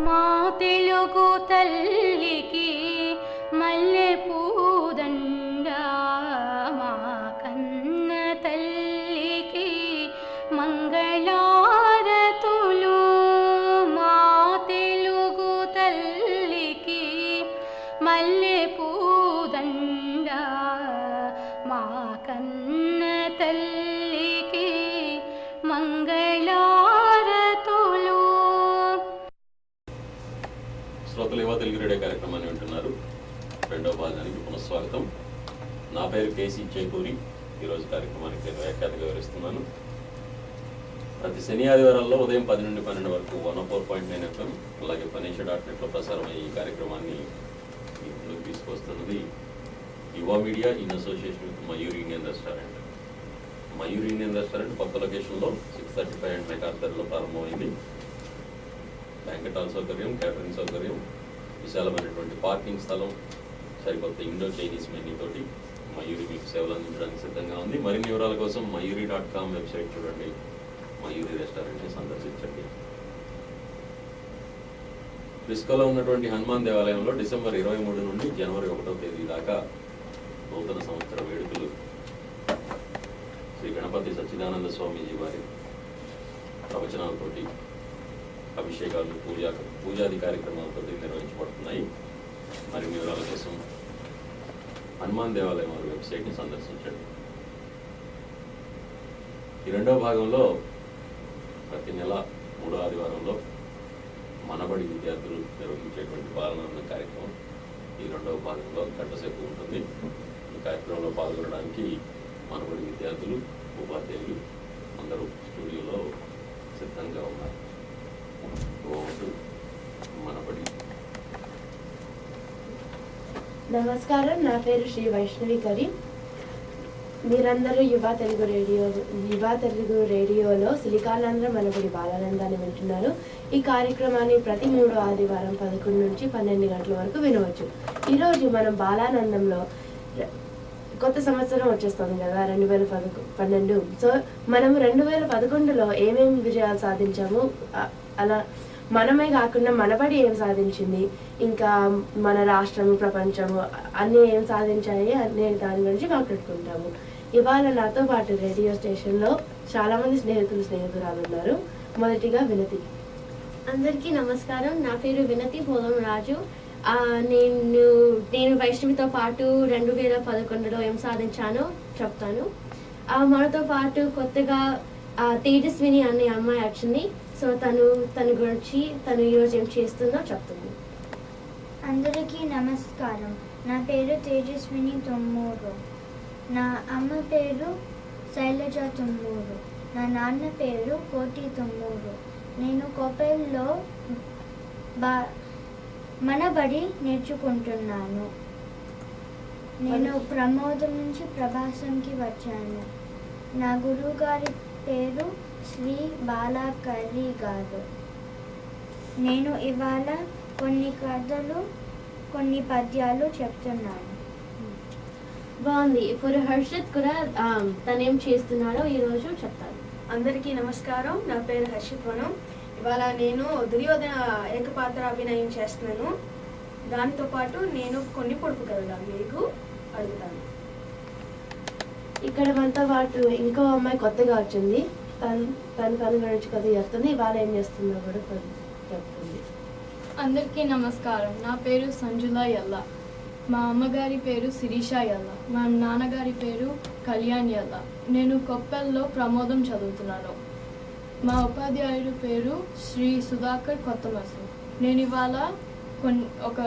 మా తెలుగు తల్లికి మల్లె పూదండ, మా కన్న తల్లికి మంగళారతులు. మా తెలుగు తల్లికి మల్లె పూదండ, మా కన్న తల్లికి మంగళారతులు. శ్రోతలు యువ తెలుగు రేడియో కార్యక్రమాన్ని వింటున్నారు. రెండవ భాగానికి పునఃస్వాగతం. నా పేరు కేసీ చేకూరి. ఈరోజు కార్యక్రమానికి నేను వ్యాఖ్యాతగా వివరిస్తున్నాను. ప్రతి శని ఆదివారాల్లో ఉదయం 10 నుండి 12 వరకు 104.9 FM అలాగే ఫనేషియా.నెట్లో ప్రసారమయ్యే ఈ కార్యక్రమాన్ని ముందుకు తీసుకొస్తున్నది యువ media in association with Mayur Indian restaurant. Mayur Indian restaurant కొత్త లొకేషన్లో 635 అండ్ మెకార్థర్లో ప్రారంభమైంది. బ్యాంకెట్ హాల్ సౌకర్యం, క్యాటరింగ్ సౌకర్యం, విశాలమైనటువంటి పార్కింగ్ స్థలం, సరికొత్త ఇండో చైనీస్ మెన్యూ తోటి మయూరి మీకు సేవలు అందించడానికి సిద్ధంగా ఉంది. మరిన్ని వివరాల కోసం మయూరి.com వెబ్సైట్ చూడండి. మయూరి రెస్టారెంట్ని సందర్శించండి. డిస్కోలో ఉన్నటువంటి హనుమాన్ దేవాలయంలో డిసెంబర్ 23 నుండి జనవరి 1వ తేదీ దాకా నూతన సంవత్సర వేడుకలు శ్రీ గణపతి సచ్చిదానంద స్వామీజీ వారి ప్రవచనాలతోటి, అభిషేకాలు, పూజాది కార్యక్రమాలతో నిర్వహించబడుతున్నాయి. మరిన్ని వివరాల కోసం హనుమాన్ దేవాలయం వారి వెబ్సైట్ని సందర్శించండి. ఈ రెండవ భాగంలో ప్రతి నెల 3వ ఆదివారంలో మనబడి విద్యార్థులు నిర్వహించేటువంటి బాలనాన్న కార్యక్రమం ఈ రెండవ భాగంలో గంటసేపు ఉంటుంది. ఈ కార్యక్రమంలో పాల్గొనడానికి మనబడి విద్యార్థులు, ఉపాధ్యాయులు అందరూ స్టూడియోలో సిద్ధంగా ఉన్నారు. మనబడి. నమస్కారం, నా పేరు శ్రీ వైష్ణవి కరీం. మీరందరూ యువ తెలుగు రేడియోలో సిలికానాంధ్ర మనబడి బాలానందాన్ని వింటున్నారు. ఈ కార్యక్రమాన్ని ప్రతి 3వ ఆదివారం 11 నుంచి 12 గంటల వరకు వినవచ్చు. ఈరోజు మనం బాలానందంలో కొత్త సంవత్సరం వచ్చేస్తుంది కదా, 2012. సో మనం 2011లో ఏమేమి విజయాలు సాధించాము, అలా మనమే కాకుండా మనబడి ఏం సాధించింది, ఇంకా మన రాష్ట్రం, ప్రపంచము అన్నీ ఏం సాధించాయి అనే దాని గురించి మాట్లాడుకుంటాము. ఇవాళ నాతో పాటు రేడియో స్టేషన్లో చాలామంది స్నేహితురాలు ఉన్నారు. మొదటిగా వినతి. అందరికీ నమస్కారం. నా పేరు వినతి పోలం రాజు. నేను వైష్ణవితో పాటు 2011లో ఏం సాధించానో చెప్తాను. మనతో పాటు కొత్తగా తేజస్విని అనే అమ్మాయి వచ్చింది. సో తన గురించి తను ఈరోజు ఏం చేస్తుందో చెప్తుంది. అందరికీ నమస్కారం. నా పేరు తేజస్విని తొమ్మూరు. నా అమ్మ పేరు శైలజ తొమ్మూరు. నా నాన్న పేరు కోటి తొమ్మూరు. నేను కోపెల్లో మనబడి నేర్చుకుంటున్నాను. నేను ప్రమోదం నుంచి ప్రభాసంకి వచ్చాను. నా గురువు గారి పేరు శ్రీ బాలాకర్రి గారు. నేను ఇవాళ కొన్ని కథలు, కొన్ని పద్యాలు చెప్తున్నాను. బాగుంది. ఇప్పుడు హర్షిత్ కూడా తనేం చేస్తున్నాడో ఈరోజు చెప్తాను. అందరికీ నమస్కారం. నా పేరు హర్షిత్ వనం. ఇవాళ నేను దుర్యోధన ఏకపాత్ర అభినయం చేస్తున్నాను. దానితో పాటు నేను కొన్ని పొడుపు కథలు మీకు అడుగుతాను. ఇక్కడ మనతో పాటు ఇంకో అమ్మాయి కొత్తగా వచ్చింది. తన గురించి కొద్దిగా చెప్తుంది. ఇవాళ ఏం చేస్తుందో కూడా చెప్తుంది. అందరికీ నమస్కారం. నా పేరు సంజుల యల్ల. మా అమ్మగారి పేరు శిరీష యల్ల. మా నాన్నగారి పేరు కళ్యాణ్ యల్ల. నేను కొప్పెల్లో ప్రమోదం చదువుతున్నాను. మా ఉపాధ్యాయుడు పేరు శ్రీ సుధాకర్ కొత్తమసు. నేను ఇవాళ ఒక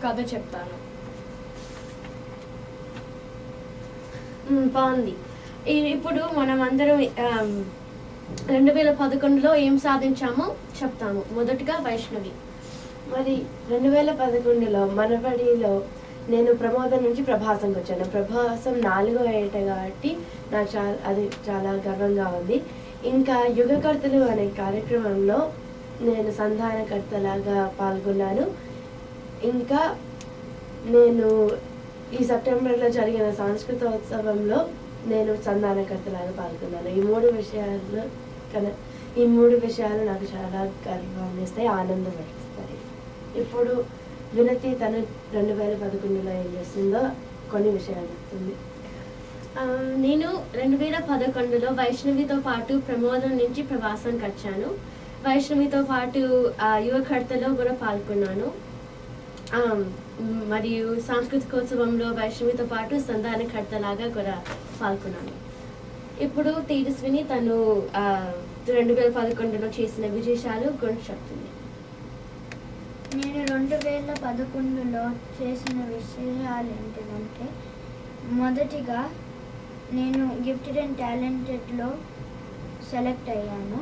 కథ చెప్తాను. బాగుంది. ఇప్పుడు మనం అందరం 2011లో ఏం సాధించామో చెప్తాము. మొదటిగా వైష్ణవి. మరి 2011లో మనబడిలో నేను ప్రమోదం నుంచి ప్రభాసంకి వచ్చాను. ప్రభాసం 4వ ఏట కాబట్టి నాకు చాలా గర్వంగా ఉంది. ఇంకా యుగకర్తలు అనే కార్యక్రమంలో నేను సంధానకర్తలాగా పాల్గొన్నాను. ఇంకా నేను ఈ సెప్టెంబర్లో జరిగిన సాంస్కృతోత్సవంలో నేను సంధానకర్తలాగా పాల్గొన్నాను. ఈ 3 విషయాల్లో ఈ 3 విషయాలు నాకు చాలా గర్వాన్ని ఇస్తాయి, ఆనందం పడిస్తాయి. ఇప్పుడు వినతి తను 2011లో ఏం చేస్తుందో కొన్ని విషయాలు చెప్తుంది. నేను 2011లో వైష్ణవితో పాటు ప్రమోదం నుంచి ప్రవాసానికి వచ్చాను. వైష్ణవితో పాటు యువకర్తలో కూడా పాల్గొన్నాను. మరియు సాంస్కృతికోత్సవంలో వైష్ణవితో పాటు సంధానకర్తలాగా కూడా పాల్గొన్నాను. ఇప్పుడు తేజస్విని తను 2011లో చేసిన విశేషాలు గురించి చెప్తుంది. నేను 2011లో చేసిన విషయాలు ఏంటంటే, మొదటిగా నేను గిఫ్టెడ్ అండ్ టాలెంటెడ్లో సెలెక్ట్ అయ్యాను.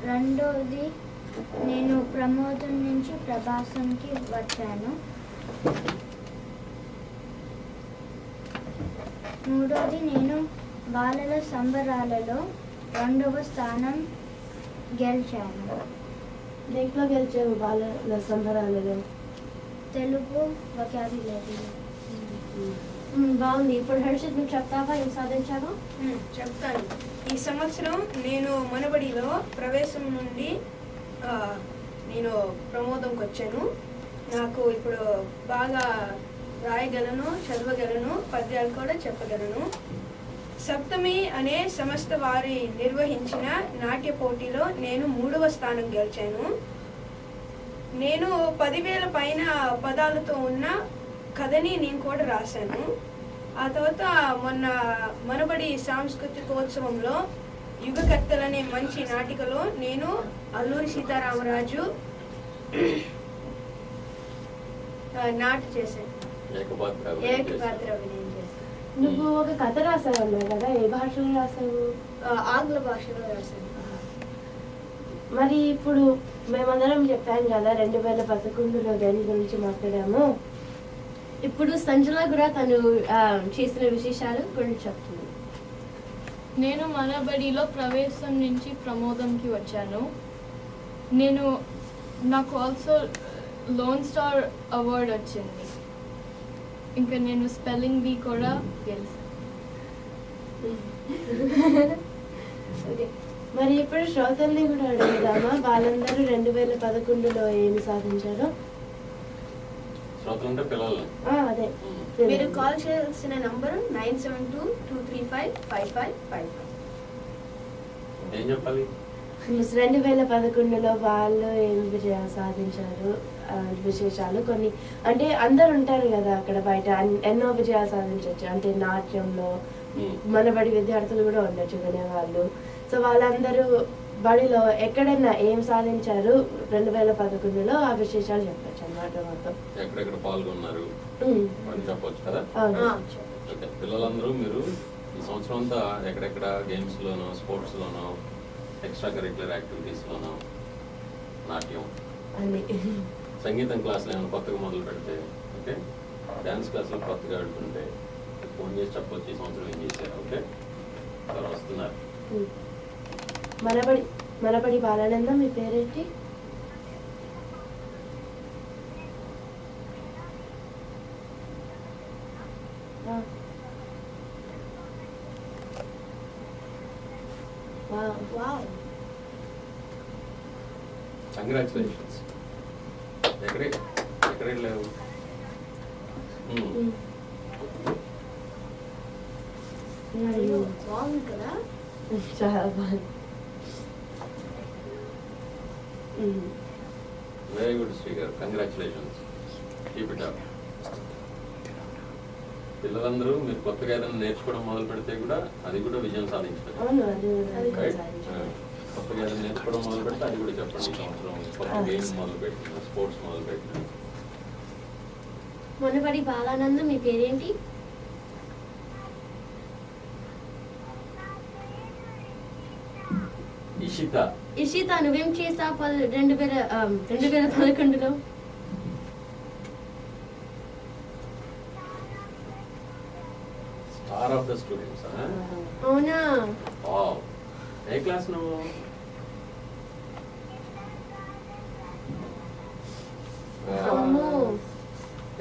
రెండోది నేను ప్రమోదం నుంచి ప్రభాసంకి వచ్చాను. మూడోది నేను బాలల సంబరాలలో 2వ స్థానం గెలిచాను. దేంట్లో గెలిచావు బాలల సంబరాలలో? తెలుగు వొకాబులరీ. బాగుంది. ఇప్పుడు హర్షిత్ నువ్వు చెప్తావా ఏం సాధించావో? చెప్తాను. ఈ సంవత్సరం నేను మనబడిలో ప్రవేశం నుండి నేను ప్రమోదంకి వచ్చాను. నాకు ఇప్పుడు బాగా రాయగలను, చదవగలను, పద్యాలు కూడా చెప్పగలను. సప్తమి అనే సంస్థ వారి నిర్వహించిన నాట్య పోటీలో నేను 3వ స్థానం గెలిచాను. నేను 10,000 పైన పదాలతో ఉన్న కథని నేను కూడా రాశాను. ఆ తర్వాత మొన్న మనబడి సాంస్కృతికోత్సవంలో యుగకర్తలనే మంచి నాటికలో నేను అల్లూరి సీతారామరాజు నాటు చేశాను. ఏకపాత్ర అభినయం చేశాను. నువ్వు ఒక కథ రాసావన్నావు కదా, ఏ భాషలో రాసావు? ఆంగ్ల భాషలో రాశాను. మరి ఇప్పుడు మేమందరం చెప్పాం కదా 2011లో దేని గురించి మాట్లాడాము. ఇప్పుడు సంజల కూడా తను చేసిన విశేషాలు గురించి చెప్తుంది. నేను మనబడిలో ప్రవేశం నుంచి ప్రమోదంకి వచ్చాను. నాకు ఆల్సో లోన్ స్టార్ అవార్డ్ వచ్చింది. ఇంకా నేను స్పెల్లింగ్ బీ కూడా గెలిచాను. మరి ఇప్పుడు శ్రోతల్ని కూడా అడుగుదామా, వాళ్ళందరూ 2011లో ఏమి సాధించారో? అదే మీరు కాల్ చేయాల్సిన నంబర్ 9722355555. ఏం చెప్పాలి? 2011లో వాళ్ళు ఏమి విజయాలు సాధించారు, విశేషాలు కొన్ని. అంటే అందరు ఉంటారు కదా అక్కడ బయట, ఎన్నో విజయాలు సాధించవచ్చు. అంటే నాట్యంలో మనబడి విద్యార్థులు కూడా ఉండొచ్చు వినేవాళ్ళు. సో వాళ్ళందరూ బడిలో ఎక్కడైనా ఏం సాధించారు 2011లో, ఆ విశేషాలు చెప్పచ్చు అన్నమాట. మొత్తం ఎక్కడెక్కడ పాల్గొన్నారు అని చెప్పొచ్చు కదా. ఓకే, పిల్లలందరూ మీరు ఈ సంవత్సరం అంతా ఎక్కడెక్కడ గేమ్స్లోనో, స్పోర్ట్స్లోనో, ఎక్స్ట్రా కరిక్యులర్ యాక్టివిటీస్లోనో, నాట్యం, సంగీతం క్లాసులు ఏమైనా కొత్తగా మొదలు పెడితే, ఓకే, డ్యాన్స్ క్లాసులు కొత్తగా ఆడుతుంటే ఫోన్ చేసి చెప్పొచ్చు ఈ సంవత్సరం ఏం చేశారు. ఓకే, ఎవరు వస్తున్నారు? మనబడి బాలానందం. మీ పేరేంటి? కంగ్రాచులేషన్స్. ఎక్కడే లేవు. బాగుంది కదా, చాలా బాగుంది. వెరీ గుడ్ శ్రీగారు, కంగ్రాచులేషన్స్. Keep it up. పిల్లలందరూ మీరు కొత్తగా ఏదైనా నేర్చుకోవడం మొదలు పెడితే కూడా అది కూడా విజయం సాధించడం. కొత్తగా ఏదైనా నేర్చుకోవడం మొదలు పెడితే అది కూడా చెప్పండి. ఈ సంవత్సరం కొత్త గేమ్ మొదలు పెట్టిన, స్పోర్ట్స్ మొదలు పెట్టిన. మనబడి బాలానందం. మీ పేరేంటి? ఇషిత. నువ్వేం చేస్తావు 2011లో? Star of the students. అవునా? ఏ క్లాస్ నువ్వు?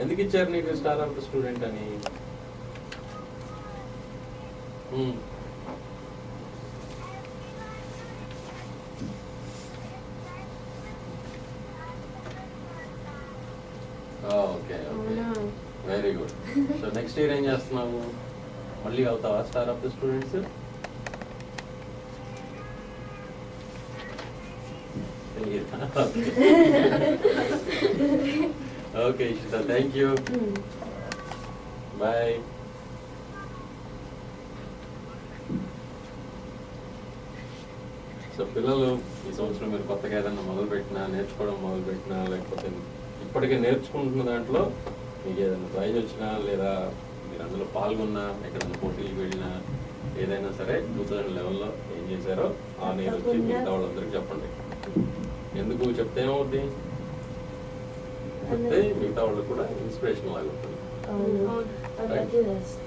ఎందుకు ఇచ్చారు నీకు స్టార్ ఆఫ్ ద స్టూడెంట్ అని? ఓకే ఓకే అవునా very good. So next year ఏం చేస్తున్నావు? మళ్ళీ వెళ్తావా star of the students? Okay Ishita, thank you, bye. So పిల్లలు ఈ సంవత్సరం మీరు కొత్తగా ఏదైనా నేర్చుకోవడం మొదలుపెట్టినా, లేకపోతే ఇప్పటికే నేర్చుకుంటున్న దాంట్లో మీకు ఏదైనా ప్రైజ్ వచ్చినా, లేదా మీరు అందులో పాల్గొన్నా, ఎక్కడైనా పోటీలకు వెళ్ళినా, ఏదైనా సరే 2011లో ఏం చేశారో ఆ నేను వచ్చి మిగతా వాళ్ళందరికీ చెప్పండి. ఎందుకు చెప్తే ఏమవుద్ది? చెప్తే మిగతా వాళ్ళకి కూడా ఇన్స్పిరేషన్ లాగా ఉంటుంది,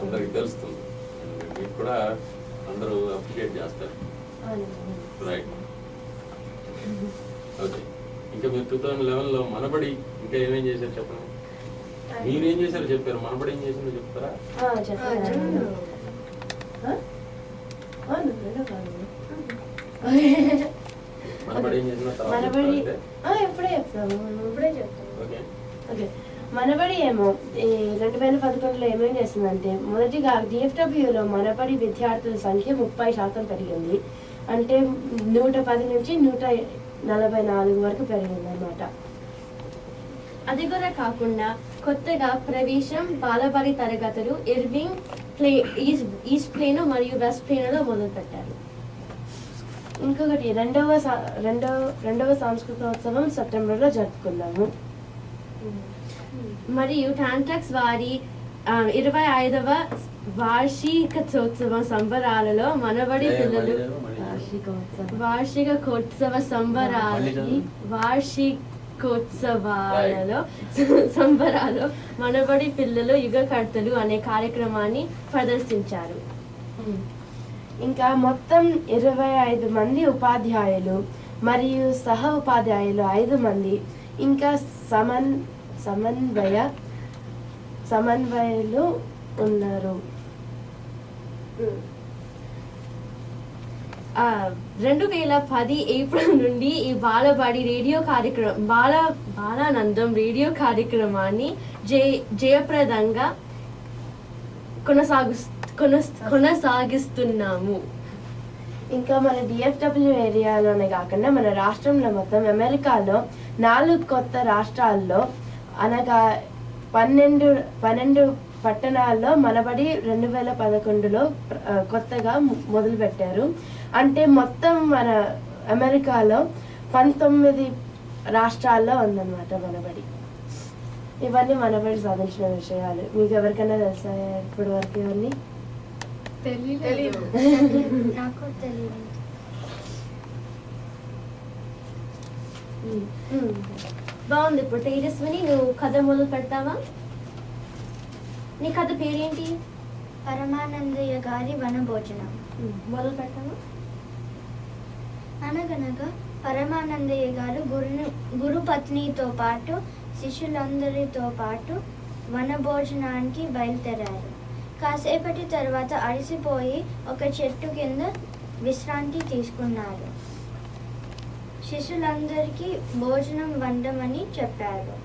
అందరికి తెలుస్తుంది, మీకు కూడా అందరూ అప్రిషియేట్ చేస్తారు. Right, okay. ఇంకా మీరు 2011లో మనబడి ఇంకా ఏమేం చేశారు చెప్పండి. మీరు ఏం చేశారో చెప్పారు, మనబడి ఏం చేసిందో చెప్తారా? మనబడి ఏం చేసిందో ఎప్పుడే చెప్తాము. ఓకే. ఓకే, మనబడి ఏమో 2011లో ఏమేం చేస్తుందంటే, మొదటిగా డిఎఫ్డబ్ల్యూలో మనబడి విద్యార్థుల సంఖ్య 30% పెరిగింది. అంటే 110 నుంచి 144 వరకు పెరిగింది అన్నమాట. అది కూడా కాకుండా కొత్తగా ప్రవేశం బాలబడి తరగతులు ఇర్వింగ్ ఈస్ట్ ప్లేన్ మరియు వెస్ట్ ప్లేన్లో మొదలుపెట్టారు. ఇంకొకటి రెండవ సాంస్కృతికోత్సవం సెప్టెంబర్లో జరుపుకున్నాము. మరియు టాంటాక్స్ వారి 25వ వార్షికోత్సవ సంబరాలలో మనబడి పిల్లలు సంబరాలు మనబడి పిల్లలు యుగకర్తలు అనే కార్యక్రమాన్ని ప్రదర్శించారు. ఇంకా మొత్తం 25 మంది ఉపాధ్యాయులు మరియు సహ ఉపాధ్యాయులు 5 మంది, ఇంకా సమన్వయాలు ఉన్నారు. 2010 ఏప్రిల్ నుండి ఈ బాలబడి రేడియో కార్యక్రమం బాలానందం రేడియో కార్యక్రమాన్ని జయప్రదంగా కొనసాగిస్తున్నాము. ఇంకా మన డిఎఫ్డబ్ల్యూ ఏరియాలోనే కాకుండా మన రాష్ట్రంలో మొత్తం అమెరికాలో 4 కొత్త రాష్ట్రాల్లో అనగా 12 పట్టణాల్లో మనబడి 2011లో కొత్తగా మొదలుపెట్టారు. అంటే మొత్తం మన అమెరికాలో 19 రాష్ట్రాల్లో ఉందన్నమాట మనబడి. ఇవన్నీ మనబడి సాధించిన విషయాలు. మీకు ఎవరికైనా తెలుసా ఇప్పటి వరకు ఇవన్నీ? తెలియదు. నాకు తెలియదు. బాగుంది. ఇప్పుడు తేజస్విని, నువ్వు కథ మొదలు పెడతావా? నీ కథ పేరేంటి? పరమానందయ్య గారి వనభోజనం. మొదలు పెడతావా? అనగనగా పరమానందయ్య గారు గురుపత్నితో పాటు శిష్యులందరితో పాటు వనభోజనానికి బయలుదేరారు. కాసేపటి తర్వాత అలసిపోయి ఒక చెట్టు కింద విశ్రాంతి తీసుకున్నారు. శిష్యులందరికీ భోజనం వండమని చెప్పారు.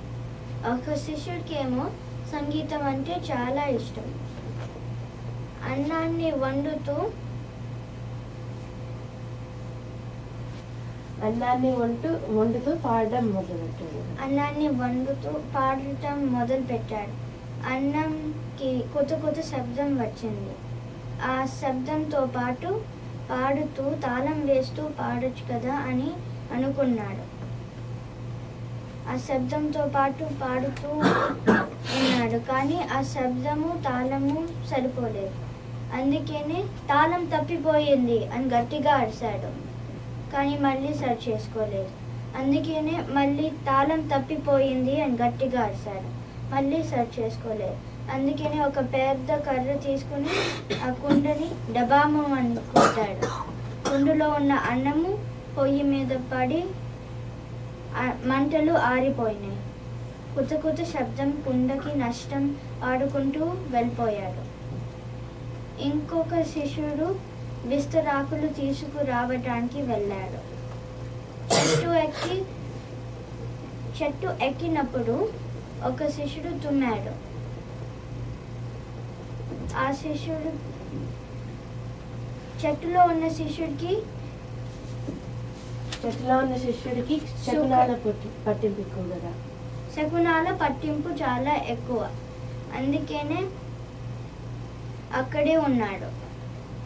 ఒక శిష్యుడికేమో సంగీతం అంటే చాలా ఇష్టం. అన్నాన్ని వండుతూ పాడడం మొదలుపెట్టాడు. అన్నంకి కొత్త శబ్దం వచ్చింది. ఆ శబ్దంతో పాటు పాడుతూ తాళం వేస్తూ పాడొచ్చు కదా అని అనుకున్నాడు. ఆ శబ్దంతో పాటు పాడుతూ ఉన్నాడు, కానీ ఆ శబ్దము తాళము సరిపోలేదు. అందుకనే తాళం తప్పిపోయింది అని గట్టిగా అరిశాడు, కానీ మళ్ళీ సరి చేసుకోలేదు. అందుకనే మళ్ళీ తాళం తప్పిపోయింది అని గట్టిగా అరిశాడు, మళ్ళీ సరి చేసుకోలేదు. అందుకని ఒక పెద్ద కర్ర తీసుకుని ఆ కుండని డబాము అని కొట్టాడు. కుండలో ఉన్న అన్నము పొయ్యి మీద పడి మంటలు ఆరిపోయినాయి. కొత్త శబ్దం, కుండకి నష్టం ఆడుకుంటూ వెళ్ళిపోయాడు. ఇంకొక శిష్యుడు విస్తరాకులు తీసుకురావటానికి వెళ్ళాడు. చెట్టు ఎక్కినప్పుడు ఒక శిష్యుడు తుమ్మాడు. ఆ శిష్యుడు చెట్టులో ఉన్న శిష్యుడికి పట్టింపు ఎక్కువ కదా. శకునాల పట్టింపు చాలా ఎక్కువ. అందుకనే అక్కడే ఉన్నాడు.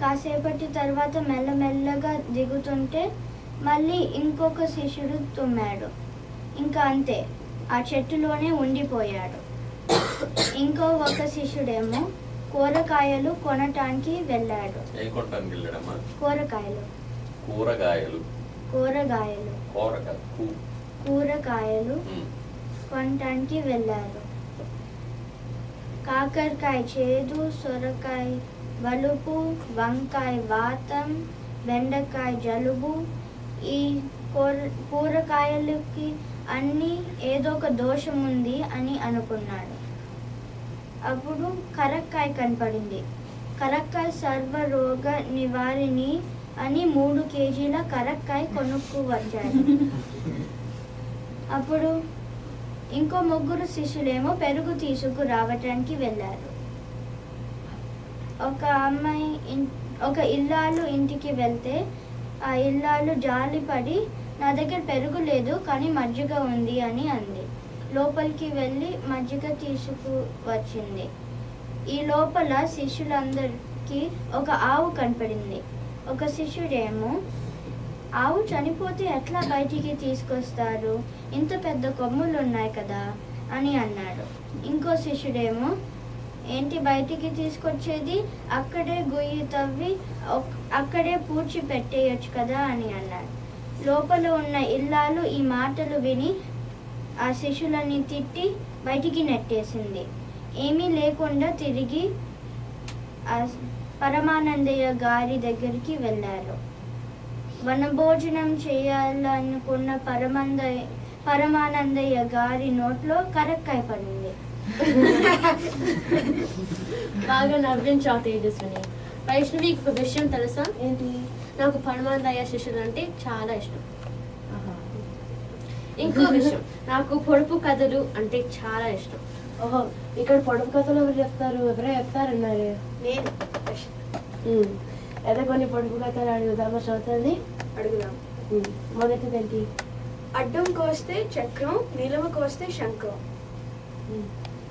కాసేపటి తర్వాత మెల్లమెల్లగా దిగుతుంటే మళ్ళీ ఇంకొక శిష్యుడు తుమ్మాడు. ఇంకా అంతే, ఆ చెట్టులోనే ఉండిపోయాడు. ఇంకో ఒక శిష్యుడేమో కూరగాయలు కొనటానికి వెళ్ళాడు. కూరగాయలు కొనటానికి వెళ్ళారు. కాకరకాయ చేదు, సొరకాయ వలుపు, వంకాయ వాతం, బెండకాయ జలుబు. ఈ కూరగాయలకి అన్నీ ఏదో ఒక దోషం ఉంది అని అనుకున్నాడు. అప్పుడు కరక్కాయ కనపడింది. కరక్కాయ సర్వరోగ నివారిణి అని 3 కేజీల కరక్కాయ కొనుక్కు వచ్చాడు. అప్పుడు ఇంకో 3 శిష్యులేమో పెరుగు తీసుకురావటానికి వెళ్ళారు. ఒక ఇల్లాలు ఇంటికి వెళ్తే ఆ ఇల్లాలు జాలిపడి, నా దగ్గర పెరుగు లేదు కానీ మజ్జిగ ఉంది అని అంది. లోపలికి వెళ్ళి మజ్జిగ తీసుకువచ్చింది. ఈ లోపల శిష్యులందరికీ ఒక ఆవు కనపడింది. ఒక శిష్యుడేమో, ఆవు చనిపోతే ఎట్లా బయటికి తీసుకొస్తారు, ఇంత పెద్ద కొమ్ములు ఉన్నాయి కదా అని అన్నాడు. ఇంకో శిష్యుడేమో, ఏంటి బయటికి తీసుకొచ్చేది, అక్కడే గొయ్యి తవ్వి అక్కడే పూడ్చి పెట్టేయచ్చు కదా అని అన్నాడు. లోపల ఉన్న ఇల్లాలు ఈ మాటలు విని ఆ శిష్యులని తిట్టి బయటికి నెట్టేసింది. ఏమీ లేకుండా తిరిగి ఆ పరమానందయ్య గారి దగ్గరికి వెళ్ళారు. వనభోజనం చేయాలనుకున్న పరమానందయ్య గారి నోట్లో కరక్కాయ పడింది. బాగా నవ్వించావు తేజస్విని. వైష్ణవి, ఒక విషయం తెలుసా? ఏంటి? నాకు పరమానందయ్య శిష్యులు అంటే చాలా ఇష్టం. ఇంకో విషయం, నాకు పొడుపు కథలు అంటే చాలా ఇష్టం. ఓహో, ఇక్కడ పొడుపు కథలు ఎవరు చెప్తారు? ఎవరో చెప్తారన్నారు. నేను ఏదో కొన్ని పొడుపు కథలు అడుగుదామా శ్రోతల్ని? అడుగుదాం. మొదటిదేంటి? అడ్డం కోస్తే చక్రం, నిలువ కోస్తే శంఖం.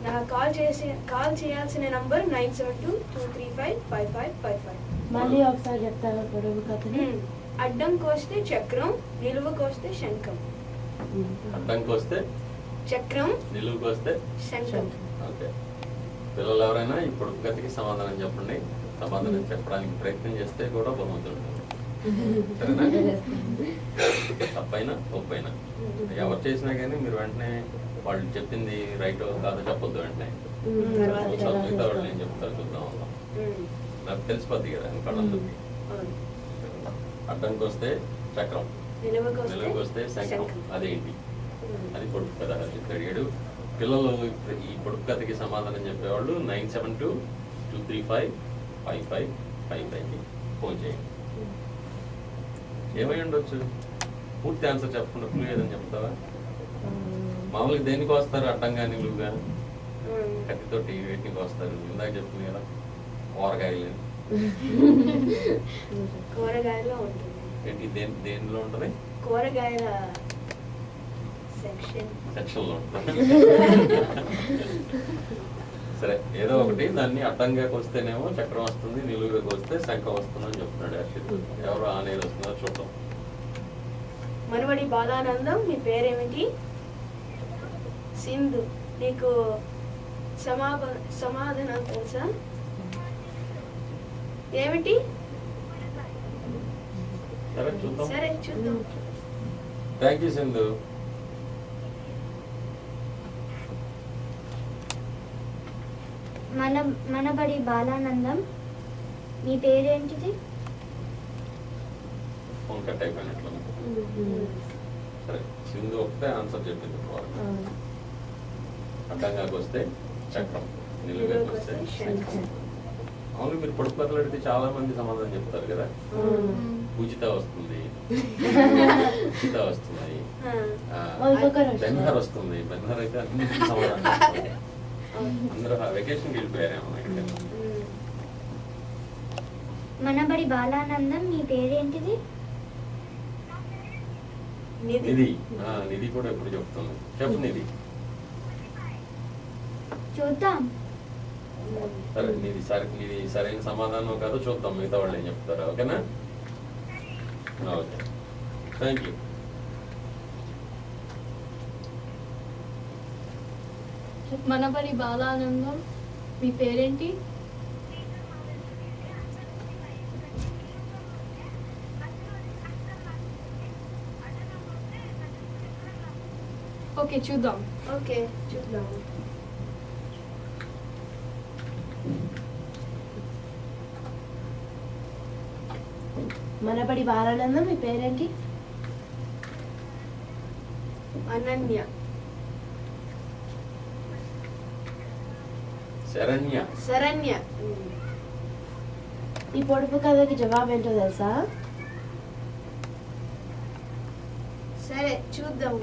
నాకు కాల్ చేయాల్సిన నంబర్ 9722355555. మళ్ళీ ఒకసారి చెప్తారా పొడుపు కథని? అడ్డం కోస్తే చక్రం, నిలువ కోస్తే శంఖం. అడ్డం కోస్తే చక్రం, నిలువు కోస్తే శంఖం. ఓకే. పిల్లలు ఎవరైనా ఈ పొడుపు కథకి సమాధానం చెప్పండి. సమాధానం చెప్పడానికి ప్రయత్నం చేస్తే కూడా బహుమతులు. సరేనా? తప్పైనా ఒప్పైనా ఎవరు చేసినా కానీ మీరు వెంటనే వాళ్ళు చెప్పింది రైట్ కాదో చెప్పొద్దు. వెంటనే మిగతా వాళ్ళు ఏం చెప్తారు చూద్దాం. నాకు తెలిసిపోద్ది కదా కళ్ళందరికీ. అడ్డంకి వస్తే చక్రం, నిలువుకి వస్తే శంఖం. అదేంటి? అది పొడుపు కథ అడిగాడు. పిల్లలు ఈ పొడుపు కథకి సమాధానం చెప్పేవాళ్ళు 9722355555కి ఫోన్ చేయండి. ఏమై ఉండొచ్చు? పూర్తి ఆన్సర్ చెప్పకుండా క్లూ ఏదని చెప్తావా? మామూలుగా దేనికి వస్తారు? అడ్డంగా నిలువుగా కత్తితోటి వేటికి వస్తారు? ఇందాక చెప్తుంది కదా కూరగాయలో ఉంటుంది. ఏంటి? దేనిలో ఉంటుంది? కూరగాయల సెక్షన్లో ఉంటుంది. సరే, ఏదో ఒకటి. దాన్ని అడ్డంగా వస్తేనేమో చక్రం వస్తుంది, నిలువుగా వస్తే శంఖం వస్తుందని చెప్తున్నాడు హర్షిత్. ఎవరు ఆనేరు వస్తుందో చూద్దాం. మనవడి బాలానందం, మీ పేరేమిటి? సింధు, నీకు సమాధానం తెలుసా? ఏమిటి? సరే చూద్దాం. Thank you Sindhu. మనబడి బాలానందం, మీ పేరేంటిది? Phone cut అయిపోయినట్లు. సరే, సింధు ఒకటే ఆన్సర్ చెప్పింది. అడ్డంగా వస్తే చక్రం, నిలువుగా వస్తే శంఖం. అవును, మీరు పొడుపు కథలు అడిగితే చాలా మంది సమాధానం చెప్తారు కదా. పూజిత వస్తుంది, పూజిత వస్తుంది, బెన్నర్ వస్తుంది. బెన్నర్ అయితే అన్నిటికీ సమాధానం చెప్తుంది. అందరూ వెకేషన్కి వెళ్ళిపోయారేమో. మనబడి బాలానందం మీ పేరేంటిది? నిధి. నిధి కూడా ఎప్పుడు చెప్తుంది. చెప్పు నిధి. చూద్దాం. సరే నిధి సరైన సమాధానం కాదు, చూద్దాం మిగతా వాళ్ళు ఏం చెప్తారు. ఓకేనా? Okay, thank you. Manabadi Balanandam మీ పేరేంటి? ఓకే, చూద్దాం. ఓకే, చూద్దాం. మనబడి బాలానందం మీ పేరేంటి? అనన్య. శరణ్య. శరణ్య. ఈ పొడుపు కథకి జవాబు ఏంటో తెలుసా? సరే చూద్దాం.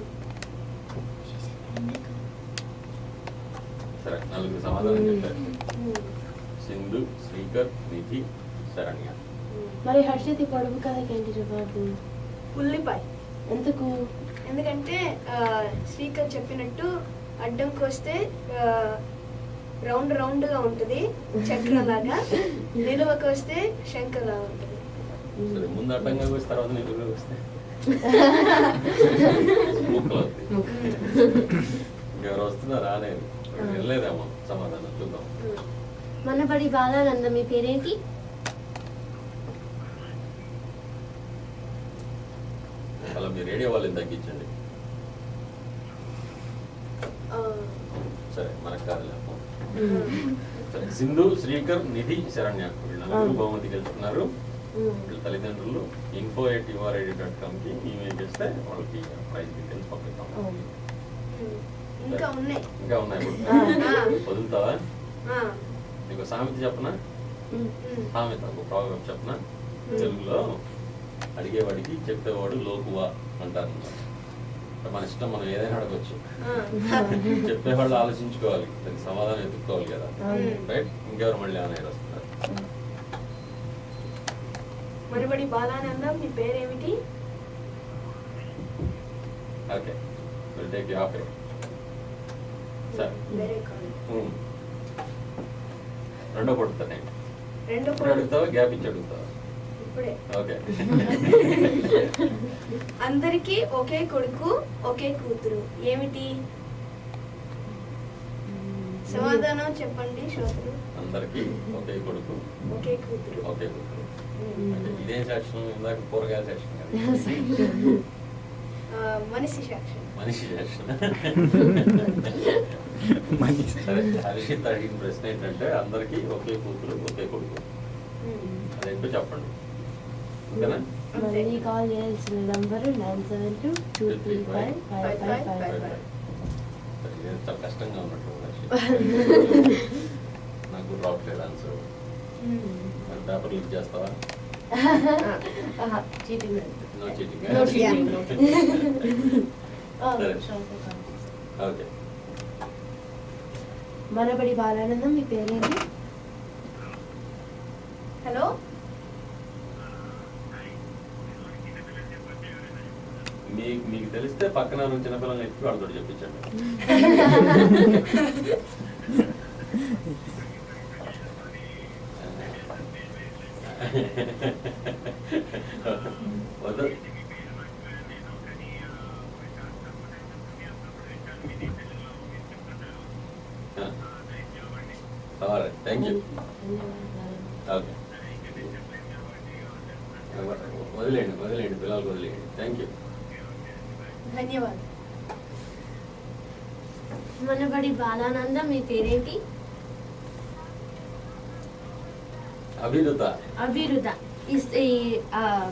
సరే, నలుగురు సమాధానం చెప్పారు. సింధు, శ్రీకర్, నిధి, శరణ్య. మరి హర్షిత్ ఈ పొడుపు కథకి ఏంటి జవాబు? ఉల్లిపాయ. ఎందుకు? ఎందుకంటే శ్రీకర్ చెప్పినట్టు అడ్డంకి వస్తే రౌండ్ రౌండ్ గా ఉంటది చక్రంలాగా, నిలువకి వస్తే శంఖలా ఉంటది. సరే, ముందు అడ్డంగా వస్తే తర్వాత నిలువుగా వస్తే ఇంకెవరు వస్తున్నారు? రాలేదు, వెళ్ళలేదేమో. సమాధానం చూద్దాం. మనబడి బాలానందం మీ పేరేంటి? అలా మీ రేడియో వాళ్ళని తగ్గించండి. సరే, మనకు కాదులే. సరే, సింధు, శ్రీకర్, నిధి, శరణ్య వీళ్ళందరూ బహుమతి గెలుచుకున్నారు. వీళ్ళ తల్లిదండ్రులు info@ured.com కి ఈమెయిల్ చేస్తే వాళ్ళకి ప్రైజ్ డీటెయిల్స్ పంపిస్తాం. ఇంకా ఉన్నాయి. ఇంకా ఉన్నాయి. వదులుతావా? నీకు సామెత చెప్పనా? సామెత ఒక ప్రాబ్లం చెప్పనా? తెలుగులో అడిగేవాడికి చెప్పేవాడు లోకువా అంటారు. మన ఇష్టం, మనం ఏదైనా అడగచ్చు. చెప్పేవాళ్ళు ఆలోచించుకోవాలి, దానికి సమాధానం ఎత్తుక్కోవాలి కదా. రైట్? ఇంకెవరు మళ్ళీ ఏమైనా వస్తున్నారు? మనబడి బాలానందం మీ పేరేమిటి? ఓకే, విల్ టేక్ యువర్ పేరు. సరే, వేరే కాదు. రెండో పడుతుంది. రెండు ఇప్పుడు అడుగుతావా, గ్యాప్ ఇచ్చి అడుగుతావా? ఇప్పుడే. ఓకే. అందరికీ ఒకే కొడుకు ఒకే కూతురు ఏమిటి? సమాధానం చెప్పండి శ్రోతలు. అందరికి ఒకే కొడుకు ఒకే కూతురు. ఒకే కూతురు. అంటే ఇదేం సెక్షన్? ఇందాక కూరగాయల సెక్షన్ కదా. మనిషి సెక్షన్. మనిషి సెక్షన్. సరే, హర్షిత్ అడిగిన ప్రశ్న ఏంటంటే అందరికి ఒకే కూతురు ఒకే కొడుకు, అదేంటో చెప్పండి. ఓకేనా? మళ్ళీ కాల్ చేయాల్సిన నంబరు 9722355555. ఇది చాలా కష్టంగా ఉన్నట్టు నాకు రావట్లేదు ఆన్సర్. మరి పేపర్ లీక్ చేస్తావా? Cheating. No cheating. No cheating. సరే, ఓకే. మనబడి బాలానందం మీ పేరేంటి? హలో. మీకు తెలిస్తే పక్కన ఉన్న చిన్నపిల్లల్ని ఎత్తి వాళ్ళతో చెప్పించండి. Thank you. ఓకే, వదిలేండి పిల్లలకు వదిలేయండి. థ్యాంక్ యూ, ధన్యవాదాలు. మనబడి బాలానందం మీ పేరేంటి? అభిరుత. అభిరుద. ఈ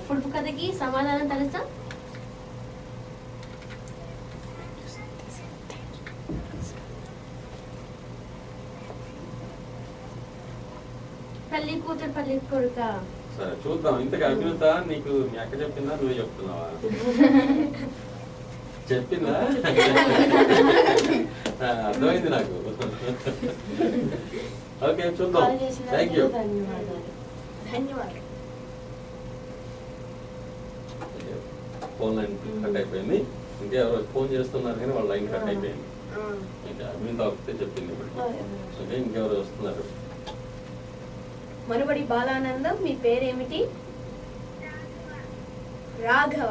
పొడుపు కథకి సమాధానం తెలుసా? పెళ్లి కూతురు పెళ్లి కొడుక సరే చూద్దాం. ఇంతకు అభినంత నీకు మీ అక్క చెప్పిందా, నువ్వే చెప్తున్నావా? చెప్పిందా? అర్థమైంది నాకు. ఓకే చూద్దాం. కాల్ థ్యాంక్ చేసినందుకు యూ. ధన్యవాదాలు. ధన్యవాదాలు. ఫోన్ లైన్ కట్ అయిపోయింది. ఇంకెవరో ఫోన్ చేస్తున్నారు కానీ వాళ్ళ లైన్ కట్ అయిపోయింది. ఆ, ఇంకా అభినంత ఒకటే చెప్పింది ఇప్పుడు. ఓకే ఇంకెవరు వస్తున్నారు? మనుబడి బాలానందం, మీ పేరేమిటి? రాఘవ.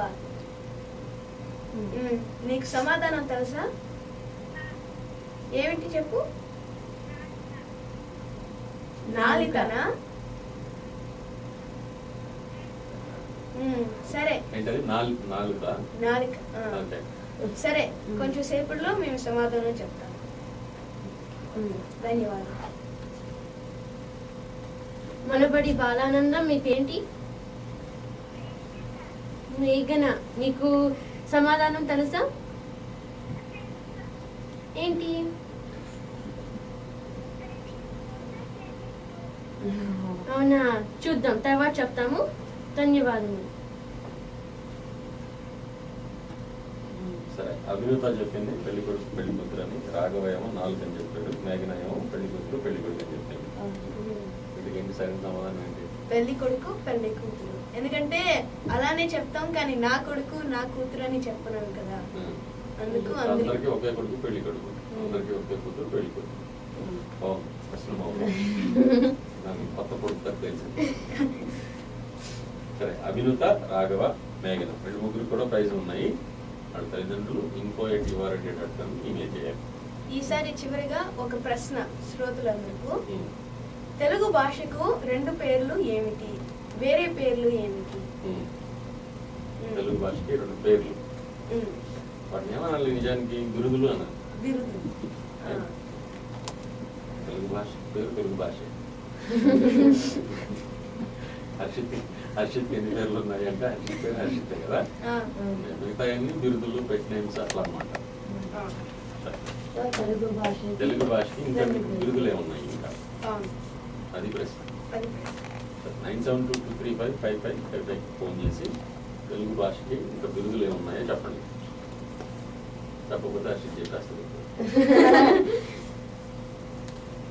నీకు సమాధానం తెలుసా? ఏమిటి చెప్పు. నాలికనా? సరే ఏంటది? నాలుగుదా? నాలిక. ఓకే సరే కొంచెం సేపట్లో మేము సమాధానం చెప్తాం. ధన్యవాదాలు. మనబడి బాలానందం మీ పేరేంటి? మేఘన. నీకు సమాధానం తెలుసా? ఏంటి? అవునా, చూద్దాం, తర్వాత చెప్తాము. ధన్యవాదములు. సరే అభినంత చెప్పింది పెళ్లి కొడుకు పెళ్లి కూతురు అని, రాఘవ ఏమో 4 అని చెప్పాడు, మేఘన ఏమో పెళ్లి కూతురు పెళ్లి కొడుకు అని చెప్పింది. వీటికి సరైన సమాధానం ఏంటి? పెళ్లి కొడుకు పెళ్లి కూతురు. ఎందుకంటే అలానే చెప్తాం కానీ నా కొడుకు నా కూతురు అని చెప్పలేము కదా. అందుకు అందరికి ఒకే కొడుకు పెళ్లి కొడుకు, అందరికి ఒకే కూతురు పెళ్లి కొడుకు. బాగుంది, ప్రశ్న బాగుంది. నాకు కొత్త కొడుకు తప్ప తెలిసింది. సరే అభినుత, రాఘవ, మేఘన వీళ్ళు ముగ్గురు కూడా ప్రైజ్లు ఉన్నాయి. వాళ్ళ తల్లిదండ్రులు info@uvaready.com ఈమెయిల్ చేయాలి. ఈసారి చివరిగా ఒక ప్రశ్న శ్రోతలందరికీ. తెలుగు భాషకు 2 పేర్లు ఏమిటి? వేరే పేర్లు ఏమిటి? తెలుగు భాషకి 2 పేర్లు. వాటిని ఏమనాలి? నిజానికి బిరుదులు అన్నారు. బిరుదు. తెలుగు భాష పేరు తెలుగు భాష. హర్షిత్ ఎన్ని పేర్లు ఉన్నాయి అంటే హర్షిత్ పేరు హర్షితే కదా. మిగతా అన్ని బిరుదులు పెట్ నేమ్స్ అట్లా అనమాట. తెలుగు భాషకి ఇంకా మీకు బిరుదులు ఏమున్నాయి ఇంకా? అది ప్రశ్న. 9722355555 ఫోన్ చేసి తెలుగు భాషకి ఇంకా బిరుదులు ఏమున్నాయో చెప్పండి. చెప్పకపోతే హర్షిత్ చెప్పేస్తుంది.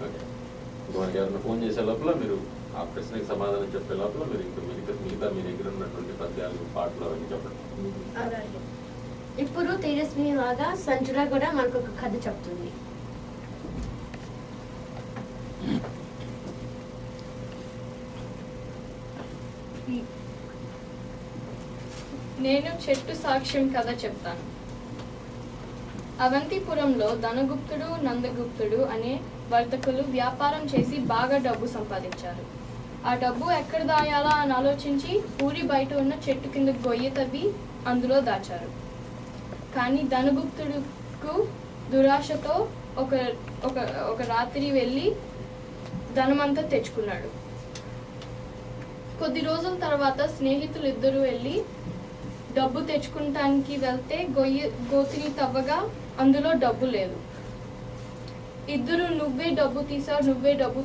ఓకే మనకి ఎవరైనా ఫోన్ చేసే లోపల మీరు ఆ ప్రశ్నకి సమాధానం చెప్పే లోపల మీరు ఇంకా మిగతా మీ దగ్గర ఉన్నటువంటి పద్యాలు పాటలు అవన్నీ చెప్పండి. ఇప్పుడు తేజస్విని లాగా సంచుల కూడా మనకు ఒక కథ చెప్తుంది. నేను చెట్టు సాక్ష్యం కథ చెప్తాను. అవంతిపురంలో ధనగుప్తుడు నందగుప్తుడు అనే వర్తకులు వ్యాపారం చేసి బాగా డబ్బు సంపాదించారు. ఆ డబ్బు ఎక్కడ దాయాలా అని ఆలోచించి ఊరి బయట ఉన్న చెట్టు కింద గొయ్యి తవ్వి అందులో దాచారు. కానీ ధనగుప్తుడుకు దురాశతో ఒక రాత్రి వెళ్ళి ధనమంతా తెచ్చుకున్నాడు. కొద్ది రోజుల తర్వాత స్నేహితులు ఇద్దరు వెళ్ళి డబ్బు తెచ్చుకుంటానికి వెళ్తే గోతిని తవ్వగా అందులో డబ్బు లేదు. ఇద్దరు నువ్వే డబ్బు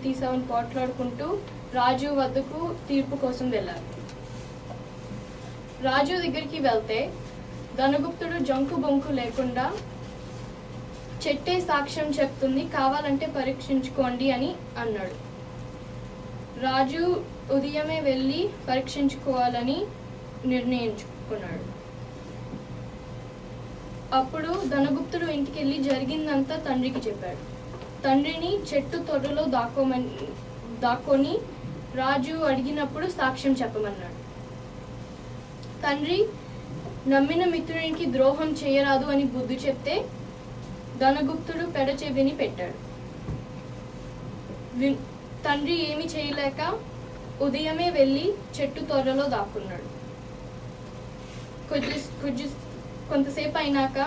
తీసావు అని పోట్లాడుకుంటూ రాజు వద్దకు తీర్పు కోసం వెళ్ళారు. రాజు దగ్గరికి వెళ్తే ధనగుప్తుడు జంకు బొంకు లేకుండా చెట్టే సాక్ష్యం చెప్తుంది, కావాలంటే పరీక్షించుకోండి అని అన్నాడు. రాజు ఉదయమే వెళ్ళి పరీక్షించుకోవాలని నిర్ణయించుకున్నాడు. అప్పుడు ధనగుప్తుడు ఇంటికి వెళ్ళి జరిగిందంతా తండ్రికి చెప్పాడు. తండ్రిని చెట్టు తొర్రలో దాక్కొని రాజు అడిగినప్పుడు సాక్ష్యం చెప్పమన్నాడు. తండ్రి నమ్మిన మిత్రునికి ద్రోహం చేయరాదు అని బుద్ధి చెప్తే ధనగుప్తుడు పెడచెవిని పెట్టాడు. తండ్రి ఏమీ చేయలేక ఉదయమే వెళ్ళి చెట్టు తొర్రలో దాక్కున్నాడు. కొంతసేపు అయినాక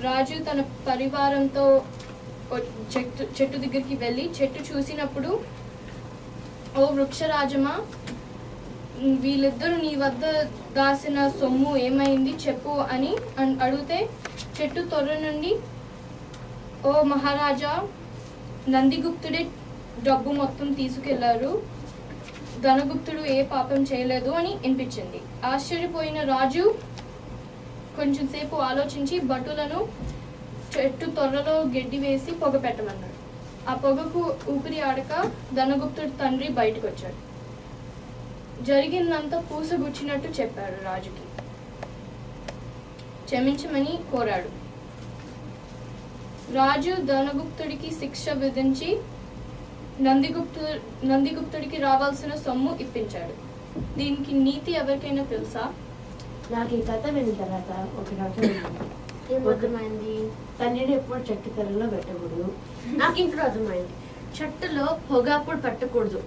రాజు తన పరివారంతో చెట్టు దగ్గరికి వెళ్ళి చెట్టు చూసినప్పుడు, ఓ వృక్షరాజమా, వీళ్ళిద్దరూ నీ వద్ద దాసిన సొమ్ము ఏమైంది చెప్పు అని అడిగితే చెట్టు తొర్ర నుండి, ఓ మహారాజా, నందిగుప్తుడే డబ్బు మొత్తం తీసుకెళ్లారు, ధనగుప్తుడు ఏ పాపం చేయలేదు అని వినిపించింది. ఆశ్చర్యపోయిన రాజు కొంచెం సేపు ఆలోచించి భటులను చెట్టు తొర్రలో గడ్డి వేసి పొగ పెట్టమన్నాడు. ఆ పొగకు ఊపిరి ఆడక ధనగుప్తుడి తండ్రి బయటకు వచ్చాడు. జరిగిందంతా పూసగుచ్చినట్టు చెప్పాడు. రాజుకి క్షమించమని కోరాడు. రాజు ధనగుప్తుడికి శిక్ష విధించి నందిగుప్తుడికి రావాల్సిన సొమ్ము ఇప్పించాడు. దీనికి నీతి ఎవరికైనా తెలుసా? నాకు ఈ కథ విన్న తర్వాత ఒక అర్థమైంది. తండ్రిని ఎప్పుడు చెట్టు తెరలో పెట్టకూడదు. నాకు ఇప్పుడు అర్థమైంది. చెట్టులో పొగ అప్పుడు పెట్టకూడదు.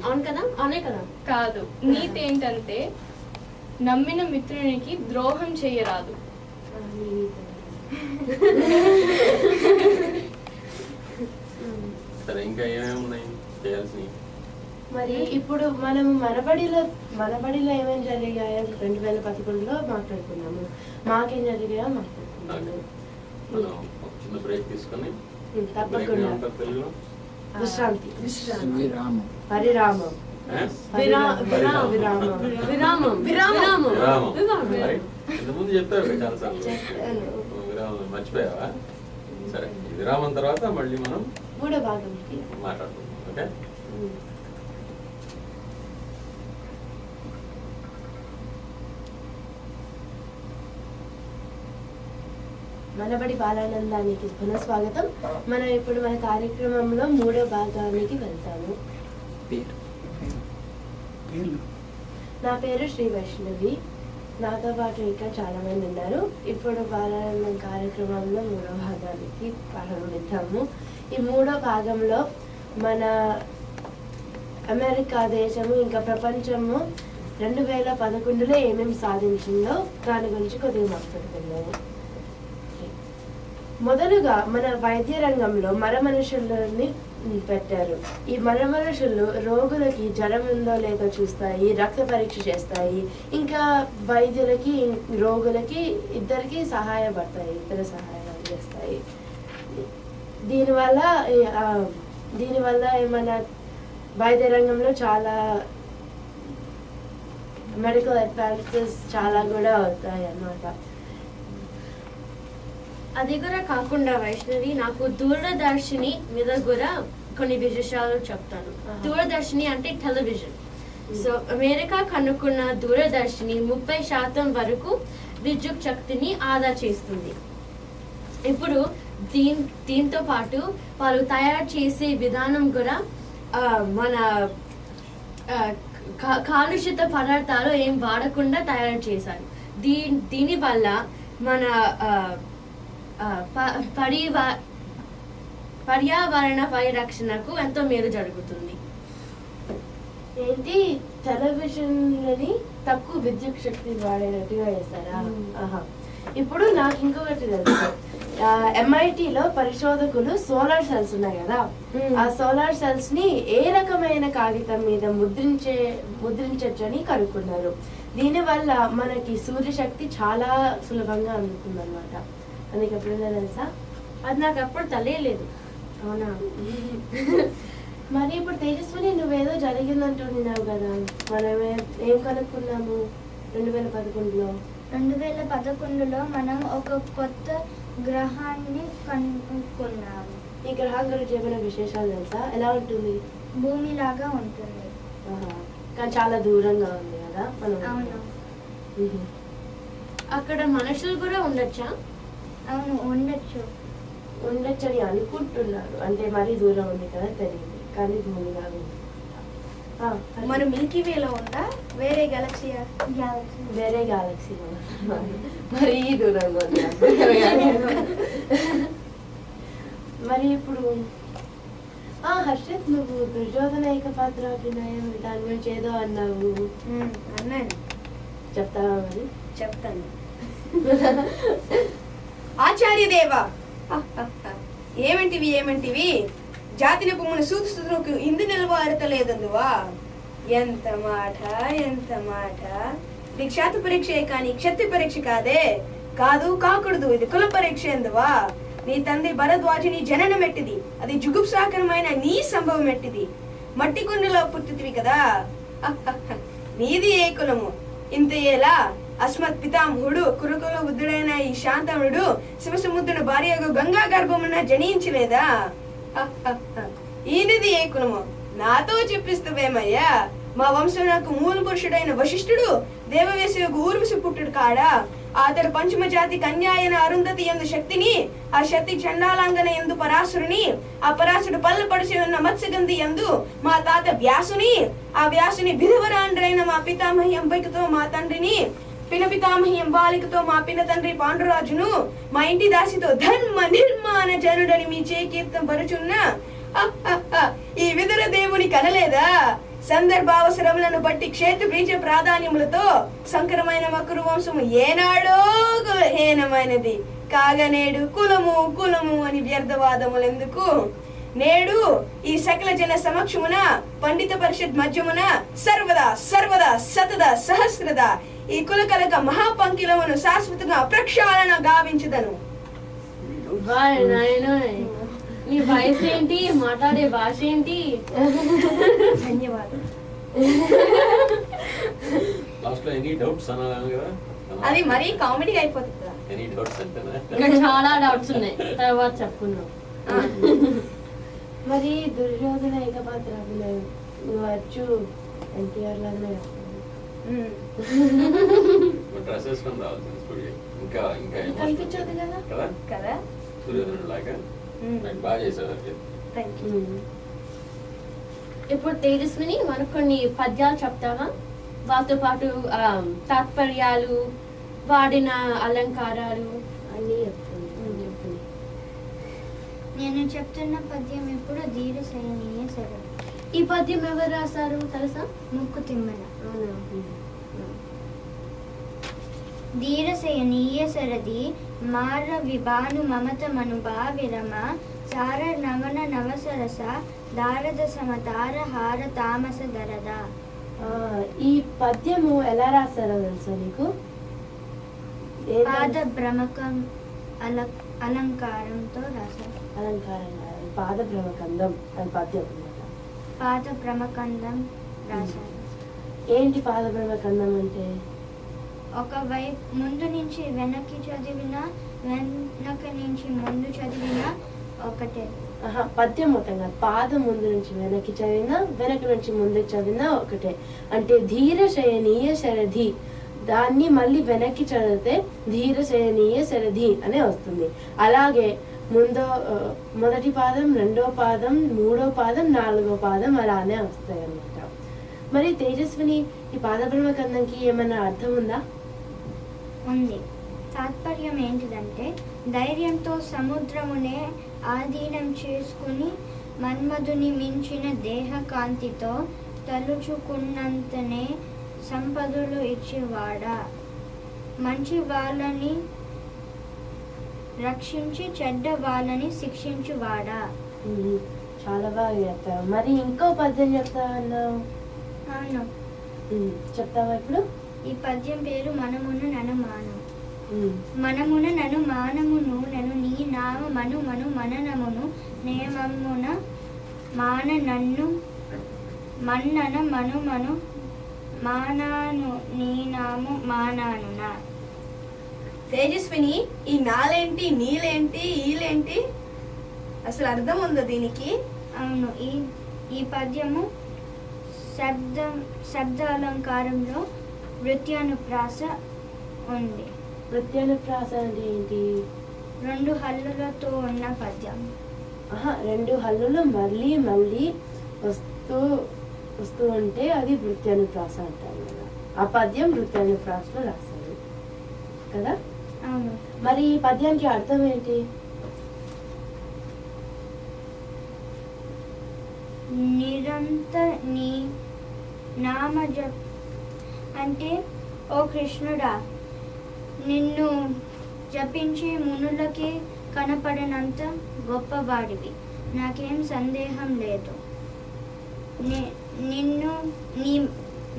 అవును కదా? అవునే కదా? కాదు, నీతి ఏంటంటే నమ్మిన మిత్రునికి ద్రోహం చేయరాదు. సరే, ఇంకా ఏమేమి ఉన్నాయి చేయాల్సినవి? మరి ఇప్పుడు మనం మనబడిలో ఏమేమి జరిగాయో 2011లో మాట్లాడుకున్నాము. మాకేం జరిగాయో మాట్లాడుకున్నాము. మనం ఒక చిన్న బ్రేక్ తీసుకొని తప్పకుండా తెలుగులో విశ్రాంతి, విరామం, పరిరామం, విరామం. ఇంతకుముందు చెప్పారు చాలాసార్లు. విరామం మర్చిపోయావా? సరే, విరామం తర్వాత మళ్ళీ మనం 3వ భాగంకి మాట్లాడుకుందాం. ఓకే, మనబడి బాలానందానికి పునఃస్వాగతం. మనం ఇప్పుడు మన కార్యక్రమంలో 3వ భాగానికి వెళ్తాము. నా పేరు శ్రీ వైష్ణవి. నాతో పాటు ఇంకా చాలా మంది ఉన్నారు. ఇప్పుడు బాలానందం కార్యక్రమంలో 3వ భాగానికి ప్రారంభిద్దాము. ఈ 3వ భాగంలో మన అమెరికా దేశము ఇంకా ప్రపంచము 2011లో ఏమేమి సాధించిందో దాని గురించి కొద్దిగా మాట్లాడుకుందాము. మొదలుగా మన వైద్య రంగంలో మనుషులని పెట్టారు. ఈ మనుషులు రోగులకి జ్వరం ఉందో లేదో చూస్తాయి, రక్త పరీక్ష చేస్తాయి, ఇంకా వైద్యులకి రోగులకి ఇద్దరికి సహాయపడతాయి, ఇద్దరు సహాయాలు చేస్తాయి. దీనివల్ల ఏమన్నా వైద్య రంగంలో చాలా మెడికల్ అడ్వాన్సెస్ చాలా కూడా అవుతాయి అన్నమాట. అది కూడా కాకుండా వైష్ణవి, నాకు దూరదర్శిని మీద కూడా కొన్ని విశేషాలు చెప్తాను. దూరదర్శిని అంటే టెలివిజన్. సో అమెరికా కనుక్కున్న దూరదర్శిని 30% వరకు విద్యుత్ శక్తిని ఆదా చేస్తుంది. ఇప్పుడు దీంతో పాటు వాళ్ళు తయారు చేసే విధానం కూడా మన కాలుష్యత పదార్థాలు ఏం వాడకుండా తయారు చేశారు. దీనివల్ల మన పర్యావరణ పరిరక్షణకు ఎంతో మేలు జరుగుతుంది. ఏంటి, టెలివిజన్లని తక్కువ విద్యుత్ శక్తి వాడేటట్టుగా వేస్తారా? ఇప్పుడు నాకు ఇంకొకటి తెలుసు. MITలో పరిశోధకులు సోలార్ సెల్స్ ఉన్నాయి కదా, ఆ సోలార్ సెల్స్ ని ఏ రకమైన కాగితం మీద ముద్రించచ్చని కనుక్కున్నారు. దీనివల్ల మనకి సూర్యశక్తి చాలా సులభంగా అందుతుంది అనమాట. అందుకే ఎప్పుడైనా తెలుసా? అది నాకు అప్పుడు తెలియలేదు. అవునా? మరి ఇప్పుడు తేజస్విని, నువ్వేదో జరిగిందంటున్నావు కదా, మనం ఏం కనుక్కున్నాము 2011లో? 2011లో మనం ఒక కొత్త గ్రహాన్ని కనుక్కున్నాము. ఈ గ్రహం గురించి ఏమైనా విశేషాలు తెలుసా? ఎలా ఉంటుంది? భూమిలాగా ఉంటుంది. కానీ చాలా దూరంగా ఉంది కదా మనం. అవును. అక్కడ మనుషులు కూడా ఉండొచ్చా? అవును, ఉండొచ్చని అనుకుంటున్నారు. అంటే మరీ దూరం ఉంది కదా, తెలియదు, కానీ భూమిలాగా ఉంది. మన మిల్కీ వేలో ఉందా? వేరే గెలాక్సీయా? వేరే గెలాక్సీ మరి దూరంగా ఉంది. మరి ఇప్పుడు హర్షిత్, నువ్వు దుర్యోధన ఏకపాత్ర అభినయం దాని గురించి ఏదో అన్నావు. అన్నాను. చెప్తావా? మరి చెప్తాను. ఆచార్యదేవా, ఏమంటివి జాతిని పొమ్మని సూతుకు ఇందు నిలవారతలేదందువా? ఎంత మాట, ఎంత మాట! ఇది క్షాత పరీక్షే కాని క్షత్రి పరీక్ష కాదే. కాదు, కాకూడదు, ఇది కుల పరీక్ష ఎందువా? నీ తండ్రి భరద్వాజుని జననం ఎట్టిది, అది జుగుప్సాకరమైన నీ సంభవం ఎట్టిది. మట్టి కుండలో పుట్టితివి కదా. నీది ఏ కులము? ఇంత ఎలా అస్మత్ పితామహుడు కురుకుల బుద్ధుడైన ఈ శాంతనుడు శివసముద్రుని భార్యకు గంగా గర్భమున జనించలేదా? ఈయనది ఏ కులము? నాతో చెప్పిస్తావేమయ్యా. మా వంశంకు మూల పురుషుడైన వశిష్ఠుడు దేవవేశకు ఊర్వశి పుట్టుడు కాడా. అతడు పంచమ జాతి కన్యాయన అరుంధతి ఎందు శక్తిని, ఆ శక్తి చండాలాంగన ఎందు పరాశురుని, ఆ పరాశుడు పళ్ళు పడిచి ఉన్న మత్స్యగంధి ఎందు మా తాత వ్యాసుని, ఆ వ్యాసుని విధవరాండ్రైన మా పితామహి అంబికతో మా తండ్రిని, పినపితామహి అంబాలికతో మా పిన తండ్రి పాండురాజును, మా ఇంటి దాసితో ధర్మ నిర్మాణ జనుడని మీ చేకీర్తం పరుచున్న ఈ విదుర దేవుని కనలేదా? సందర్భావసరములను బట్టి క్షేత్ర బీజ ప్రాధాన్యములతో సంకరమైన మకురు వంశము ఏనాడో హీనమైనది కాగనేడు కులము కులము అని వ్యర్థవాదములెందుకు? నేడు ఈ సకల జన సమక్షమున పండిత పరిషత్ మధ్యమున సర్వదా సర్వదా సతద సహస్రద ఈ కులకలక మహాపంకిలమును శాశ్వతంగా ప్రక్షాళన గావించదను. నీ వయసు ఏంటి, మాట్లాడే భాష ఏంటి? ధన్యవాదాలు. లాస్ట్ లో ఎనీ డౌట్స్ అనాలి కదా. అది మరీ కామెడీగా అయిపోతుంది కదా. ఎనీ డౌట్స్ అంటేనా? ఇంకా చాలా డౌట్స్ ఉన్నాయి, తర్వాత చెప్పుకుందాం. మరి దుర్యోధన ఏకపాత్ర అభినయం నువ్వు వచ్చు ఎన్టీఆర్ లాగానే డ్రెస్ వేసుకొని రావాల్సింది స్టూడియో. ఇంకా ఇంకా కనిపించదు కదా కదా కదా. దుర్యోధనుడు లాగా నాకు బాగా చేశారు. Thank you. ఇప్పుడు తేజస్విని మనకు కొన్ని పద్యాలు చెప్తావా? వాటితో పాటు తాత్పర్యాలు, వాడిన అలంకారాలు అన్నీ చెప్తుంది. నేను చెప్తున్న పద్యం ఇప్పుడు ధీరశయనీయ సరళి. ఈ పద్యం ఎవరు రాశారు తెలుసా? ముక్కు తిమ్మన. అవునా? ధీరశయనీయ సరది మార విభాను మమత మనుభా విరమ సార నవన నవసరస దారద సమతార హార తామస దరద. ఈ పద్యము ఎలా రాస్తారో తెలుసా నీకు? పాద భ్రమకం అలంకారంతో రాశారు. అలంకారం పాద భ్రమకందం అని పద్యం అన్నమాట. పాద భ్రమకందం రాశారు. ఏంటి పాద భ్రమకందం అంటే? ఒకవైపు ముందు నుంచి వెనక్కి చదివినా వెనక నుంచి ముందు చదివినా ఒకటే. పద్యం మొత్తంగా పాదం ముందు నుంచి వెనక్కి చదివినా వెనక నుంచి ముందు చదివినా ఒకటే. అంటే ధీర శయనీయ శరధి, దాన్ని మళ్ళీ వెనక్కి చదివితే ధీర శయనీయ శరధి అనే వస్తుంది. అలాగే మొదటి పాదం, రెండో పాదం, మూడో పాదం, నాలుగో పాదం అలానే వస్తాయి అన్నమాట. మరి తేజస్విని, ఈ పాద బ్రహ్మకందంకి ఏమైనా అర్థం ఉందా? ఉంది. తాత్పర్యం ఏంటిదంటే ధైర్యంతో సముద్రమునే ఆధీనం చేసుకుని మన్మధుని మించిన దేహ కాంతితో తలుచుకున్నంతనే సంపదలు ఇచ్చేవాడా, మంచి వాళ్ళని రక్షించి చెడ్డ వాళ్ళని శిక్షించువాడా. చాలా బాగా చెప్తావు. మరి ఇంకో పద్యం చెప్తా అన్నావు. అవును, చెప్తావా ఇప్పుడు? ఈ పద్యం పేరు మనమున నను మానము. మనమున నను మానమును నను నీ నామ మను మను మననమును నేమమున మాన నన్ను మన్నన మను మను మానాను నీ నాము మానానునా. తేజస్విని, ఈ నాలేంటి, నీలేంటి, ఈలేంటి, అసలు అర్థం ఉందా దీనికి? అవును, ఈ పద్యము శబ్ద అలంకారంలో వృత్యానుప్రాస ఉంది. వృత్యానుప్రాస అంటే ఏంటి? 2 హల్లులతో ఉన్న పద్యం. రెండు హల్లులు మళ్ళీ మళ్ళీ వస్తూ ఉంటే అది వృత్యానుప్రాస అంటారు కదా. ఆ పద్యం వృత్యానుప్రాసలో రాస్తారు కదా. అవును. మరి ఈ పద్యానికి అర్థం ఏంటి? నిరంతర నీ నామ జప్ అంటే, ఓ కృష్ణుడా, నిన్ను జపించే మునులకే కనపడనంత గొప్పవాడివి, నాకేం సందేహం లేదు. నిన్ను నీ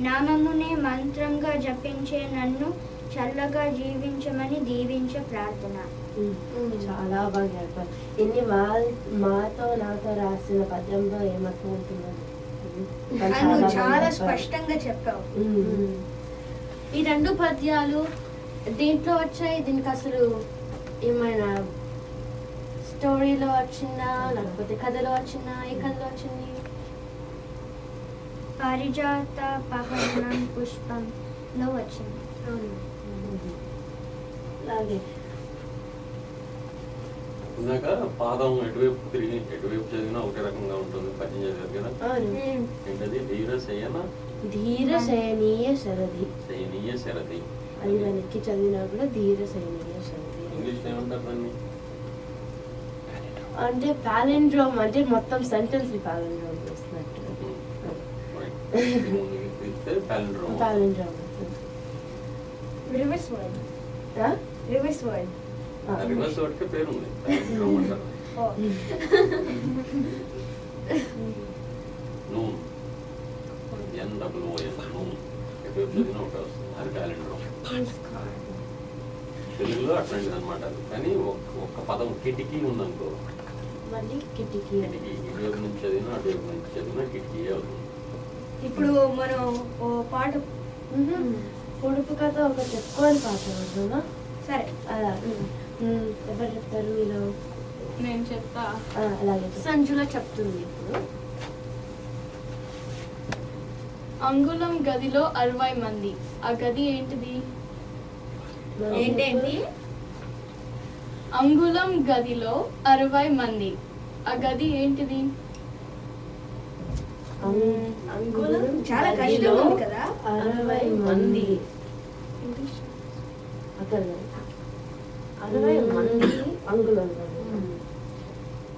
నామమునే మంత్రంగా జపించే నన్ను చల్లగా జీవించమని దీవించ ప్రార్థన. చాలా బాగా చెప్పారు. ఇన్ని మాతో నాతో రాసిన పద్యంలో ఏమర్థం ఉంటుందని నువ్వు చాలా స్పష్టంగా చెప్పావు. ఈ 2 పద్యాలు దేంట్లో వచ్చాయి? దీనికి అసలు ఏమైనా స్టోరీలో వచ్చిందా లేకపోతే కథలో వచ్చిందా? ఏ కథలో వచ్చింది? పారిజాత పహరణం పుష్పంలో వచ్చింది. అలాగే ఇందాక పాదం ఎటువైపు తిరిగి ఎటువైపు చదివినా ఒకే రకంగా ఉంటుంది పద్యం చదివారు కదా. ఏంటది? ధీర శయనీయ శరది. శయనీయ శరది. అది వెనక్కి చదివినా కూడా ధీర శయనీయ శరది. ఇంగ్లీష్ ఏమంటారు దాన్ని? అంటే పాలిండ్రోమ్, అంటే మొత్తం సెంటెన్స్ పాలిండ్రోమ్ చేస్తున్నట్టు. Palindrome reverse word. Reverse word. Reverse వర్డ్కి పేరు ఉంది, palindrome అంటారు. నూన్, NOON, నూన్ ఎటువైపు చదివినా ఒకటే వస్తుంది, అది palindrome. తెలుగులో అట్లాంటిది అనమాట. కానీ ఒక్క పదం కిటికీ ఉందనుకో, మళ్ళీ కిటికీ. కిటికీ ఇటువైపు నుంచి చదివినా అటువైపు నుంచి చదివినా కిటికీ అవుతుంది. ఇప్పుడు మనం ఓ పాట. పొడుపు కథ ఒక చెప్పుకోని పాట అవుతుందా? సరే, అలా ఎవరు చెప్తారు మీలో? నేను చెప్తా. అలాగే సంజుల చెప్తుంది ఇప్పుడు. అంగుళం గదిలో 60 మంది. ఆ గది ఏంటిది? ఏంటేంటి? అంగుళం గదిలో 60 మంది. ఆ గది ఏంటిది? అంగుళం చాలా కష్టం ఉంది కదా. 60 మంది. అక్కడ 60 మంది అంగుళం.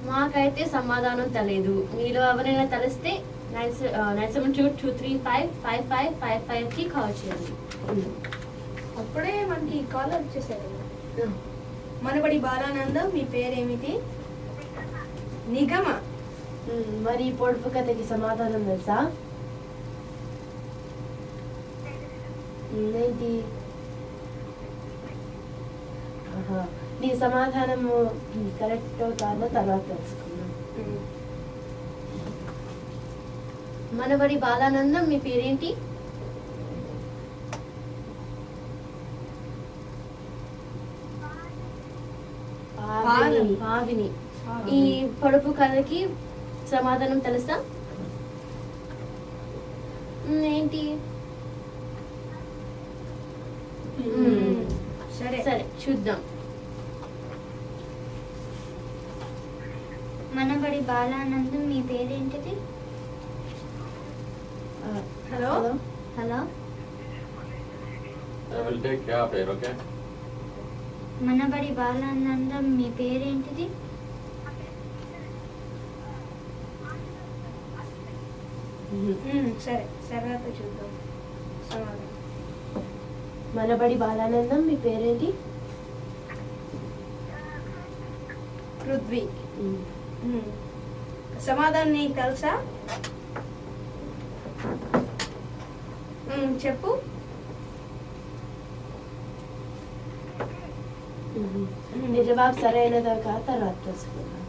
మాకైతే సమాధానం తెలియదు. మీలో ఎవరైనా తెలిస్తే 9722355555కి కాల్ చేయండి. అప్పుడే మనకి కాల్ వచ్చేసారు. మనబడి బాలానందం, మీ పేరేమిటి? నిగమ. మరి పొడుపు కథకి సమాధానం తెలుసా? ఏంటి? నీ సమాధానము కరెక్ట్ కాదో తర్వాత తెలుసుకున్నాం. మనబడి బాలానందం, మీ పేరేంటి? పావిని. ఈ పొడుపు కథకి సమాధానం తెలుసా? ఏంటి? సరే సరే చూద్దాం. మనబడి బాలానందం, మీ పేరేంటిది? Hello. Hello, I will take care of it, okay? Manabadi Balanandam, మీ పేరేంటిది? సరే, సరదాతో చూద్దాం సమాధానం. మనబడి బాలానందం, మీ పేరేంటి? పృథ్వీ. సమాధానం నీకు తెలుసా? చెప్పు. నీ జవాబు సరైనదా కాదు తర్వాత తెలుసుకున్నాం.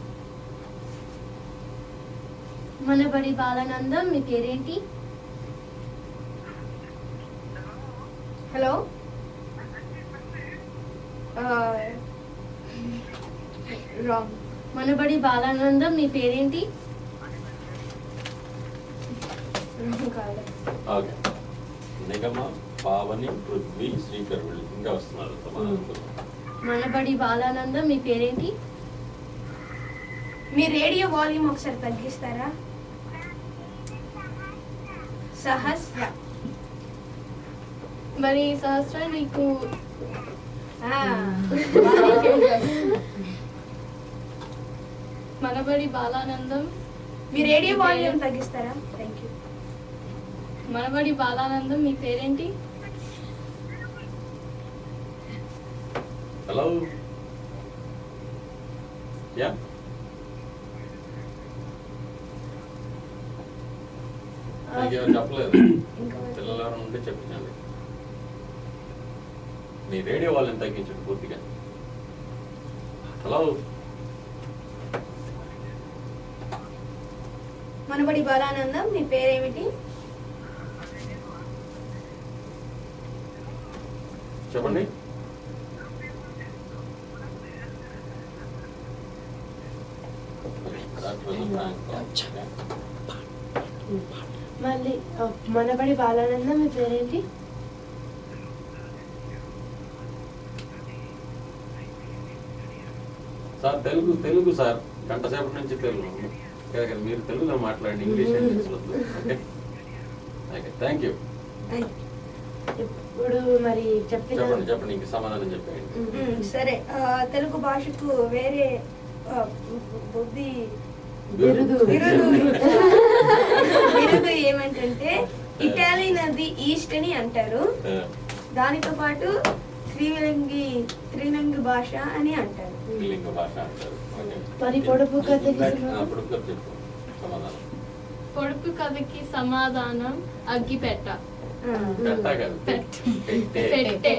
మనబడి బాలానందం, మీ పేరేంటి? హలో. రాంగ్. మనబడి బాలానందం, మీ పేరేంటి? కాదు. ఓకే. నిగమ, పావని, పృథ్వీ, శ్రీకర్ వీళ్ళు ఇంకా వస్తున్నారు సమాధానం. మనబడి బాలానందం, మీ పేరేంటి? మీ రేడియో వాల్యూమ్ ఒకసారి తగ్గిస్తారా? సహస్ర. మరి సహస్ర నీకు మనబడి బాలానందం. మీ రేడియో వాల్యూమ్ తగ్గిస్తారా? Thank you. మనబడి బాలానందం, మీ పేరేంటి? హలో. యా. నాకు ఎవరు చెప్పలేదు. పిల్లలు ఎవరు ఉంటే చెప్పించండి. మీ రేడియో వాళ్ళని తగ్గించండి పూర్తిగా. హలో. మనబడి బాలానందం. మీ పేరేమిటి? చెప్పండి. మళ్ళీ మనబడి బాలానందం. మీ పేరేంటి? సార్ తెలుగు సార్, గంట సేపటి నుంచి తెలుగు. మీరు తెలుగులో మాట్లాడండి, ఇంగ్లీష్ వద్దు. Okay, thank you. ఇప్పుడు మరి చెప్పండి, ఇంక సమాధానం చెప్పండి. సరే, తెలుగు భాషకు వేరే బుద్ధి బిరుదు ఏమంటే ఇటాలియన్ అది ఈస్ట్ అని అంటారు. దానితో పాటు త్రిలింగ భాష అని అంటారు. మరి పొడుపు కథకి పొడుపు కథకి సమాధానం అగ్గిపెట్ట. పెట్టే.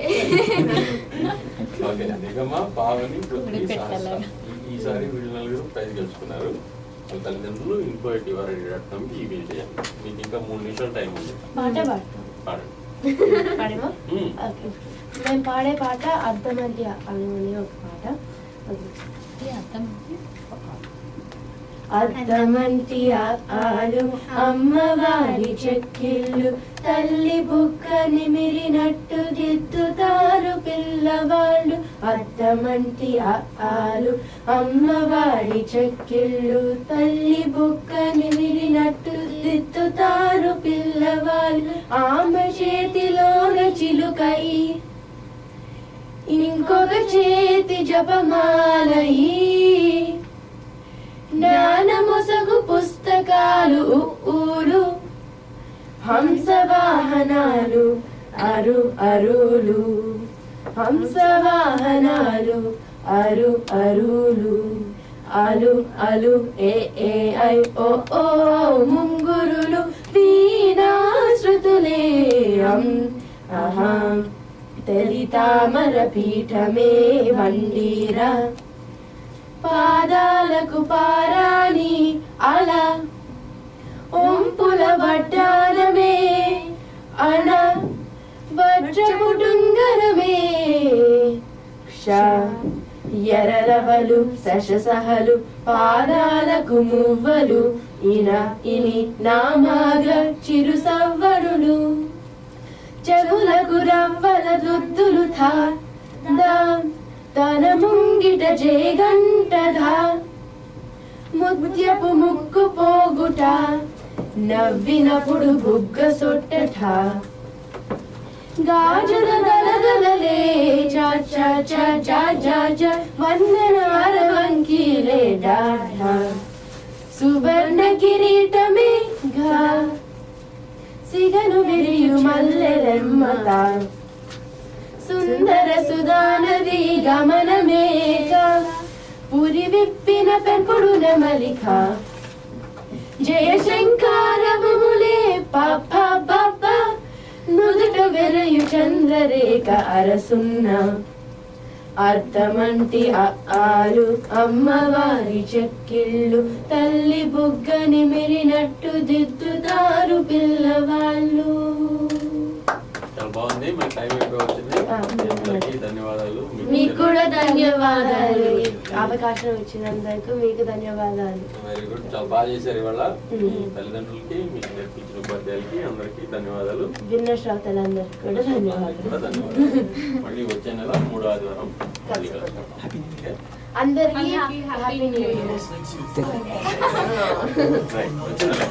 ఈసారి వీళ్ళు నలుగురు ప్రైజ్ గెలుచుకున్నారు. వాళ్ళ తల్లిదండ్రులు info@ivaready.comకి ఈమెయిల్ చేయాలి. మీకు ఇంకా 3 నిమిషాలు టైం ఉంది. పాడండి. పాడేమా? ఓకే, మేము పాడే పాట అర్థమంటి అనే ఒక పాట. అర్థమంటి ఆలు అమ్మవారి చెక్కిళ్ళు, తల్లి బుక్క నిమిరినట్టు దిద్దుతారు పిల్లవాళ్ళు. అర్థమంటి ఆలు అమ్మవారి చెక్కిళ్ళు, తల్లి బుక్క నిమిరినట్టు దిద్దుతారు పిల్లవాళ్ళు. ఆమె చేతిలోన చిలుకై, ఇంకొక చేతి జపమాలయి, జ్ఞానమొసగు పుస్తకాలు ఊరు, హంసవాహనాలు అరులు, హంసవాహనాలు అరులు, అలు ఏ ఐ ఓ ముంగురులు, వీణాశ్రుతులే తలితామర పీఠమే వండీరా, పాదాలకు పారాని అలా, ఒంపుల వడ్డానమే అణ, వజ్రపుటుంగరమే ఎరలవలు శశసహలు, పాదాలకు మువ్వలు ఇని నామాగ చిరు సవ్వరులు, చెవులకు రవ్వల దుద్దులు తన ముంగిట జేగంటధా, ముత్యపు ముక్కు పోగుట, నవ్వినప్పుడు బుగ్గ సొట్టట, గాజుల దలదలలే వందనాల వంకీలే డాఢా, సువర్ణ కిరీటమే ఘా, సిగను విరియు మల్లెలెమ్మత, సుందర సుధానది గమనమేక, పురి విప్పిన పెంపుడు నెమలిక, జయ శంకారములే పప్ప నుదుట వెరయు చంద్రరేఖ అరసున్న, అర్థమంటి ఆలు అమ్మవారి చెక్కిళ్ళు, తల్లి బుగ్గ నిమిరినట్టు దిద్దుతారు పిల్లవాళ్ళు. చాలా బాగుంది. మన టైం ఎక్కువ వచ్చింది. ధన్యవాదాలు. మీకు కూడా ధన్యవాదాలు. అవకాశం ఇచ్చినందుకు మీకు ధన్యవాదాలు. వెరీ గుడ్, చాలా బాగా చేశారు ఇవాళ. తల్లిదండ్రులకి, మీకు నేర్పించిన ఉపాధ్యాయులకి అందరికీ ధన్యవాదాలు. విన్న శ్రోతలందరికీ కూడా ధన్యవాదాలు. మళ్ళీ వచ్చే నెల 3వ ఆదివారం మళ్ళీ కలుస్తాం. అందరికీ హ్యాపీ న్యూ ఇయర్. వచ్చే నెల